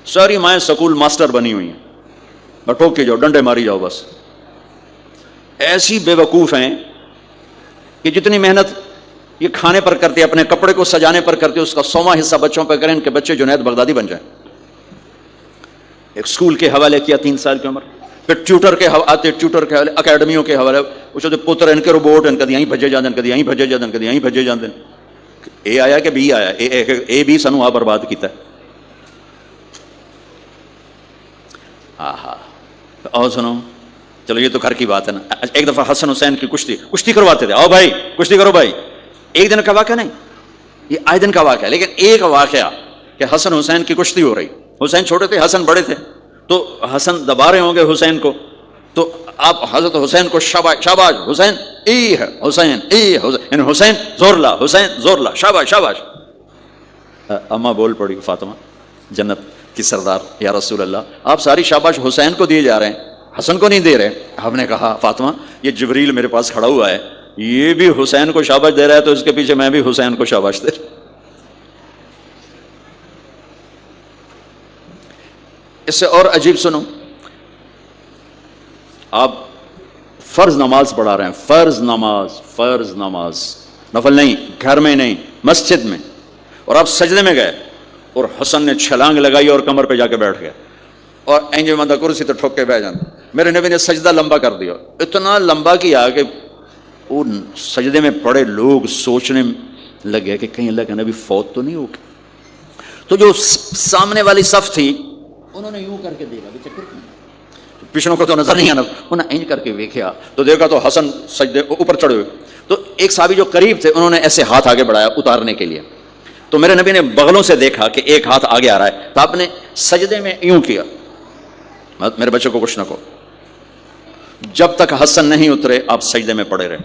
ساری مائیں school master بنی ہوئی ہیں، بٹھوک کے جاؤ، ڈنڈے ماری جاؤ بس. ایسی بے وقوف ہیں کہ جتنی محنت یہ کھانے پر کرتے، اپنے کپڑے کو سجانے پر کرتے، اس کا 100واں حصہ بچوں پہ کریں، ان کے بچے جنید بغدادی بن جائیں. ایک اسکول کے حوالے کیا 3 سال کی عمر، پھر ٹیوٹر کے آتے، ٹیوٹر کے حوالے، اکیڈمیوں کے حوالے، وہ پتر ان کے روبوٹ ان کدی یہیں بھجے جاندے، ان کدی یہیں بھجے جاندے، ان کدی یہیں بھجے جاندے. اے آیا کہ بی آیا؟ اے بی سنو آ برباد کیتا ہے. آہا. اور سنو، چلو یہ تو گھر کی بات ہے نا. ایک دفعہ حسن حسین کی کشتی کرواتے تھے، آؤ بھائی کشتی کرو بھائی. ایک دن کا واقعہ نہیں، یہ آئے دن کا واقعہ ہے. لیکن ایک واقعہ کہ حسن حسین کی کشتی ہو رہی، حسین چھوٹے تھے، حسن بڑے تھے، تو حسن دبا رہے ہوں گے حسین کو، تو آپ حضرت حسین کو شاباش شاباش حسین ای ہے، حسین ای حسین، یعنی حسین زور لا، حسین زور لا، شاباش شاباش. اماں بول پڑی فاطمہ جنت کی سردار، یا رسول اللہ آپ ساری شاباش حسین کو دیے جا رہے ہیں، حسن کو نہیں دے رہے. ہم نے کہا فاطمہ یہ جبریل میرے پاس کھڑا ہوا ہے، یہ بھی حسین کو شاباش دے رہا ہے، تو اس کے پیچھے میں بھی حسین کو شاباش دے رہا. اس سے اور عجیب سنو، آپ فرض نماز پڑھا رہے ہیں، فرض نماز نفل نہیں، گھر میں نہیں، مسجد میں، اور آپ سجدے میں گئے اور حسن نے چھلانگ لگائی اور کمر پہ جا کے بیٹھ گئے، اور اینجو بندہ کرسی تو ٹھوک کے بیٹھ جاتا. میرے نبی نے سجدہ لمبا کر دیا، اتنا لمبا کیا کہ ان سجدے میں پڑے لوگ سوچنے لگے کہ کہیں اللہ کے نبی فوت تو نہیں ہو گئے. تو جو سامنے والی صف تھی انہوں نے یوں کر کے دیکھا، چکر پچھڑوں کو تو نظر نہیں آنا، انہوں نے اینج کر کے دیکھا تو دیکھا تو حسن سجدے اوپر چڑھے ہوئے. تو ایک صحابی جو قریب تھے انہوں نے ایسے ہاتھ آگے بڑھایا اتارنے کے لیے، تو میرے نبی نے بغلوں سے دیکھا کہ ایک ہاتھ آگے آ رہا ہے، تو آپ نے سجدے میں یوں کیا، میرے بچے کو کچھ نہ کہو، جب تک حسن نہیں اترے آپ سجدے میں پڑے رہے.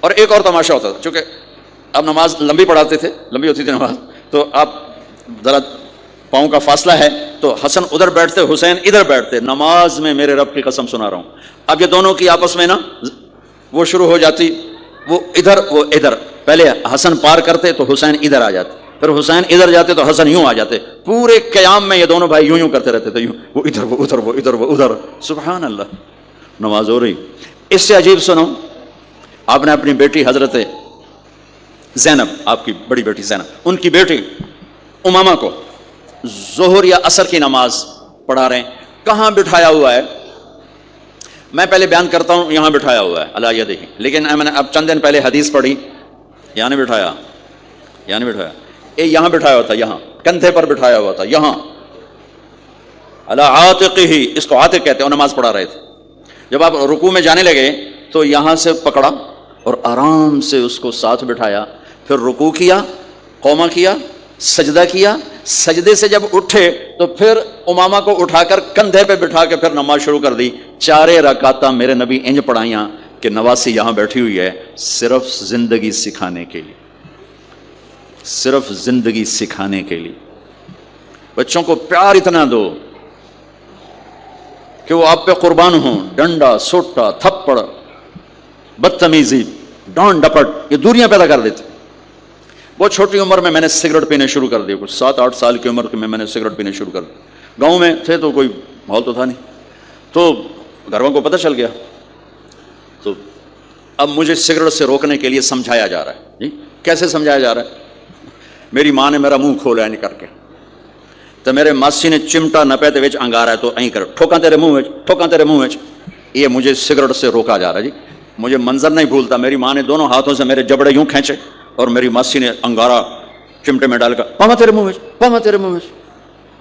اور ایک اور تماشا ہوتا تھا، چونکہ آپ نماز لمبی پڑھاتے تھے، لمبی ہوتی تھی نماز، تو آپ ذرا پاؤں کا فاصلہ ہے، تو حسن ادھر بیٹھتے، حسین ادھر بیٹھتے. نماز میں میرے رب کی قسم سنا رہا ہوں، اب یہ دونوں کی آپس میں نا وہ شروع ہو جاتی، وہ ادھر وہ ادھر. پہلے حسن پار کرتے تو حسین ادھر آ جاتے، پھر حسین ادھر جاتے تو حسن یوں آ جاتے. پورے قیام میں یہ دونوں بھائی یوں کرتے رہتے تھے، یوں، وہ ادھر وہ ادھر، وہ ادھر وہ ادھر. سبحان اللہ، نماز ہو رہی. اس سے عجیب سنو، آپ نے اپنی بیٹی حضرت زینب، آپ کی بڑی بیٹی زینب، ان کی بیٹی امامہ کو ظہر یا عصر کی نماز پڑھا رہے ہیں. کہاں بٹھایا ہوا ہے؟ میں پہلے بیان کرتا ہوں، یہاں بٹھایا ہوا ہے علی یدہ، لیکن میں نے اب چند دن پہلے حدیث پڑھی، یہاں نہیں بٹھایا، یہاں نہیں بٹھایا، یہاں بٹھایا ہوا تھا، یہاں کندھے پر بٹھایا ہوا تھا، یہاں علی عاتقہ، اس کو عاتق کہتے ہیں. نماز پڑھا رہے تھے. جب آپ رکوع میں جانے لگے تو یہاں سے پکڑا اور آرام سے اس کو ساتھ بٹھایا، پھر رکوع کیا، قومہ کیا، سجدہ کیا. سجدے سے جب اٹھے تو پھر امامہ کو اٹھا کر کندھے پہ بٹھا کے پھر نماز شروع کر دی. 4 رکعتاں میرے نبی انج پڑھائیاں کہ نواسی یہاں بیٹھی ہوئی ہے، صرف زندگی سکھانے کے لیے، صرف زندگی سکھانے کے لیے. بچوں کو پیار اتنا دو کہ وہ آپ پہ قربان ہوں. ڈنڈا، سوٹا، تھپڑ، بدتمیزی، ڈانٹ ڈپٹ، یہ دوریاں پیدا کر دیتے. بہت چھوٹی عمر میں نے سگریٹ پینے شروع کر دیے، کچھ 7-8 سال کی عمر میں نے سگریٹ پینے شروع کر دی. گاؤں میں تھے تو کوئی ماحول تو تھا نہیں، تو گھر والوں کو پتہ چل گیا. تو اب مجھے سگریٹ سے روکنے کے لیے سمجھایا جا رہا ہے. جی کیسے سمجھایا جا رہا ہے؟ میری ماں نے میرا منہ کھولا ہے کر کے، تو میرے ماسی نے چمٹا نپے تے وچ انگارا ہے تو این کر ٹھوکاں تیرے منہ وچ، ٹھوکاں تیرے منہ وچ. یہ مجھے سگریٹ سے روکا جا رہا ہے. جی مجھے منظر نہیں بھولتا، میری ماں نے دونوں ہاتھوں سے میرے جبڑے یوں کھینچے اور میری ماسی نے انگارا چمٹے میں ڈال کر، پاما تیرے منہ وچ، پاما تیرے منہ وچ،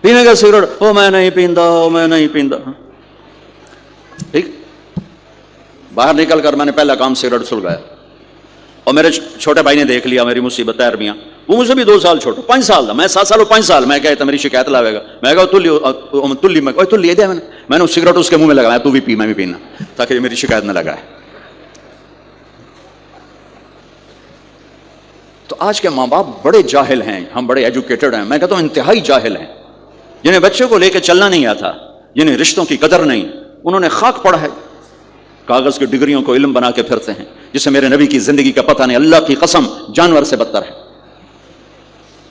پینے کا سگریٹ؟ او میں نہیں پیندا، او میں نہیں پیندا. ٹھیک، باہر نکل کر میں نے پہلا کام سگریٹ سلگایا. اور میرے چھوٹے بھائی نے دیکھ لیا میری مصیبت عربیاں. وہ مجھ سے بھی 2 سال چھوٹا، 5 سال تھا، میں 7 سال اور 5 سال. میں کہتا میری شکایت لاوے گا، میں کہا تلی میں نے سگریٹ اس کے منہ میں لگایا، تو بھی پی، میں بھی پینا، تاکہ میری شکایت نہ لگائے. تو آج کے ماں باپ بڑے جاہل ہیں، ہم بڑے ایجوکیٹڈ ہیں، میں کہتا ہوں انتہائی جاہل ہیں، جنہیں بچے کو لے کے چلنا نہیں آتا، جنہیں رشتوں کی قدر نہیں. انہوں نے خاک پڑھا ہے، کاغذ کی ڈگریوں کو علم بنا کے پھرتے ہیں، جسے میرے نبی کی زندگی کا پتہ نہیں. اللہ کی قسم جانور سے بدتر ہے.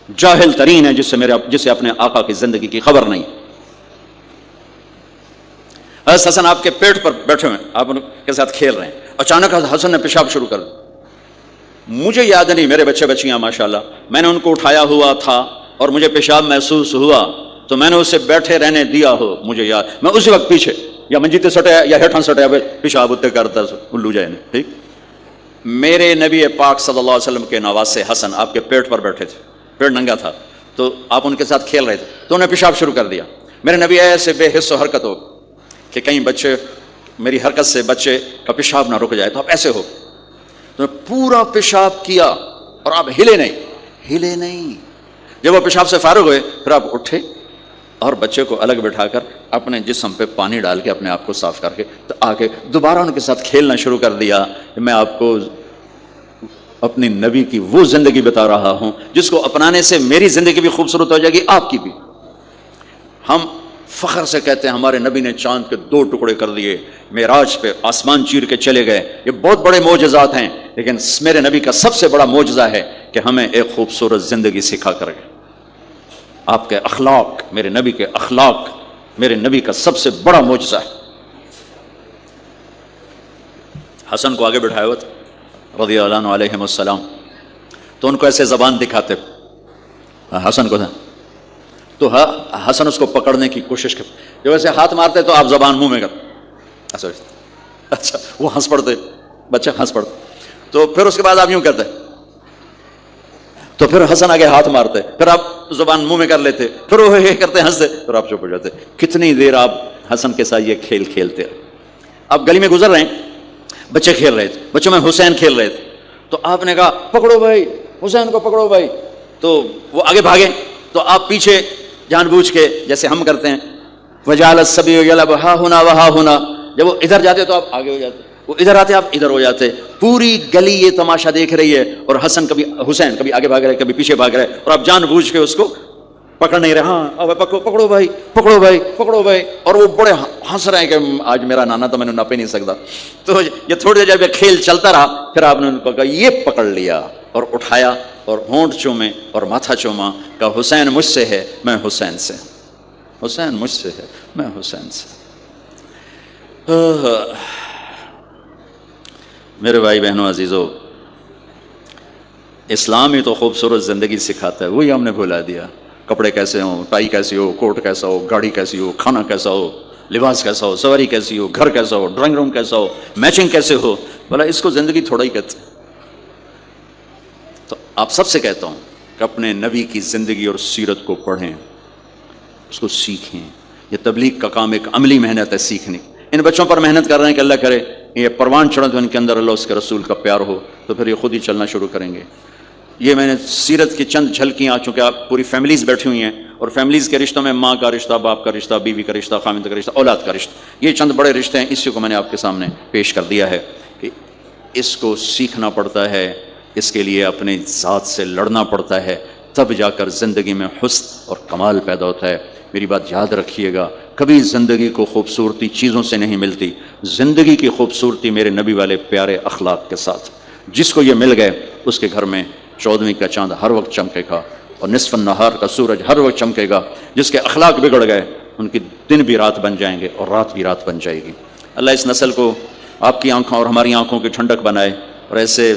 جاہل ترین ہے جسے اپنے آقا کی زندگی کی خبر نہیں. حضرت حسن آپ کے پیٹ پر بیٹھے ہوئے، آپ ان کے ساتھ کھیل رہے ہیں، اچانک حسن نے پیشاب شروع کر دیا. مجھے یاد نہیں، میرے بچے بچیاں ماشاءاللہ، میں نے ان کو اٹھایا ہوا تھا اور مجھے پیشاب محسوس ہوا تو میں نے اسے بیٹھے رہنے دیا ہو. مجھے یاد، میں اسی وقت پیچھے یا منجیتے سٹیا یا ہیٹھاں سٹیا پیشاب اتنے کرتا الو جائے نہیں. ٹھیک، میرے نبی پاک صلی اللہ علیہ وسلم کے نواسے حسن آپ کے پیٹ پر بیٹھے تھے، پیٹ ننگا تھا، تو آپ ان کے ساتھ کھیل رہے تھے تو انہیں پیشاب شروع کر دیا. میرے نبی ایسے بے حس و حرکت ہو کہ کہیں بچے میری حرکت سے بچے کا پیشاب نہ رک جائے، تو آپ ایسے ہو تو پورا پیشاب کیا اور آپ ہلے نہیں. جب وہ پیشاب سے فارغ ہوئے پھر آپ اٹھے اور بچے کو الگ بٹھا کر اپنے جسم پہ پانی ڈال کے اپنے آپ کو صاف کر کے تو آ کے دوبارہ ان کے ساتھ کھیلنا شروع کر دیا. میں آپ کو اپنی نبی کی وہ زندگی بتا رہا ہوں جس کو اپنانے سے میری زندگی بھی خوبصورت ہو جائے گی، آپ کی بھی. ہم فخر سے کہتے ہیں ہمارے نبی نے چاند کے 2 ٹکڑے کر دیے، معراج پہ آسمان چیر کے چلے گئے. یہ بہت بڑے معجزات ہیں، لیکن میرے نبی کا سب سے بڑا معجزہ ہے کہ ہمیں ایک خوبصورت زندگی سکھا کر گئے. آپ کے اخلاق، میرے نبی کے اخلاق میرے نبی کا سب سے بڑا معجزہ ہے. حسن کو آگے بٹھایا ہوا تھا رضی اللہ عنہ علیہ السلام، تو ان کو ایسے زبان دکھاتے حسن کو، تو حسن اس کو پکڑنے کی کوشش کرتے، جب ایسے ہاتھ مارتے تو آپ زبان منہ میں کرتے. اچھا وہ ہنس پڑتے، بچہ ہنس پڑتے، تو پھر اس کے بعد آپ یوں کرتے، تو پھر حسن آگے ہاتھ مارتے، پھر آپ زبان منہ میں کر لیتے، پھر وہ یہ کرتے ہنستے، پھر آپ چپ ہو جاتے. کتنی دیر آپ حسن کے ساتھ یہ کھیل کھیلتے. آپ گلی میں گزر رہے ہیں، بچے کھیل رہے تھے، بچوں میں حسین کھیل رہے تھے، تو آپ نے کہا پکڑو بھائی حسین کو پکڑو بھائی، تو وہ آگے بھاگے، تو آپ پیچھے جان بوجھ کے جیسے ہم کرتے ہیں وجعل الصبی یلعب ہا ہنا وہا ہنا، جب وہ ادھر جاتے تو آپ آگے ہو جاتے، وہ ادھر آتے آپ ادھر ہو جاتے. پوری گلی یہ تماشا دیکھ رہی ہے اور حسین کبھی آگے بھاگ رہے کبھی پیچھے بھاگ رہے، اور آپ جان بوجھ کے اس کو پکڑ نہیں رہے. ہاں پکڑو بھائی پکڑو بھائی پکڑو بھائی، اور وہ بڑے ہنس رہے ہیں کہ آج میرا نانا تو میں نے نپ ہی نہیں سکتا. تو یہ تھوڑی دیر جب کھیل چلتا رہا پھر آپ نے ان کو کہا یہ پکڑ لیا اور اٹھایا اور ہونٹ چومے اور ماتھا چوما، کہا حسین مجھ سے ہے میں حسین سے، حسین مجھ سے ہے میں حسین سے. میرے بھائی بہنوں عزیزو، اسلام ہی تو خوبصورت زندگی سکھاتا ہے، وہی ہم نے بھلا دیا. کپڑے کیسے ہوں، ٹائی کیسی ہو، کوٹ کیسا ہو، گاڑی کیسی ہو، کھانا کیسا ہو، لباس کیسا ہو، سواری کیسی ہو، گھر کیسا ہو، ڈرائنگ روم کیسا ہو، میچنگ کیسے ہو، بولا اس کو زندگی تھوڑا ہی کہتے ہیں. تو آپ سب سے کہتا ہوں کہ اپنے نبی کی زندگی اور سیرت کو پڑھیں، اس کو سیکھیں. یہ تبلیغ کا کام ایک عملی محنت ہے سیکھنے. ان بچوں پر محنت کر رہے ہیں کہ اللہ کرے یہ پروان چڑھے تو ان کے اندر اللہ اس کے رسول کا پیار ہو، تو پھر یہ خود ہی چلنا شروع کریں گے. یہ میں نے سیرت کی چند جھلکیاں، چونکہ آپ پوری فیملیز بیٹھی ہوئی ہیں اور فیملیز کے رشتوں میں ماں کا رشتہ، باپ کا رشتہ، بیوی کا رشتہ، خاوند کا رشتہ، اولاد کا رشتہ، یہ چند بڑے رشتے ہیں. اسی کو میں نے آپ کے سامنے پیش کر دیا ہے کہ اس کو سیکھنا پڑتا ہے، اس کے لیے اپنے ذات سے لڑنا پڑتا ہے، تب جا کر زندگی میں حسن اور کمال پیدا ہوتا ہے. میری بات یاد رکھیے گا، کبھی زندگی کو خوبصورتی چیزوں سے نہیں ملتی، زندگی کی خوبصورتی میرے نبی والے پیارے اخلاق کے ساتھ. جس کو یہ مل گئے اس کے گھر میں 14ویں کا چاند ہر وقت چمکے گا اور نصف النہار کا سورج ہر وقت چمکے گا. جس کے اخلاق بگڑ گئے ان کی دن بھی رات بن جائیں گے اور رات بھی رات بن جائے گی. اللہ اس نسل کو آپ کی آنکھوں اور ہماری آنکھوں کی ٹھنڈک بنائے اور ایسے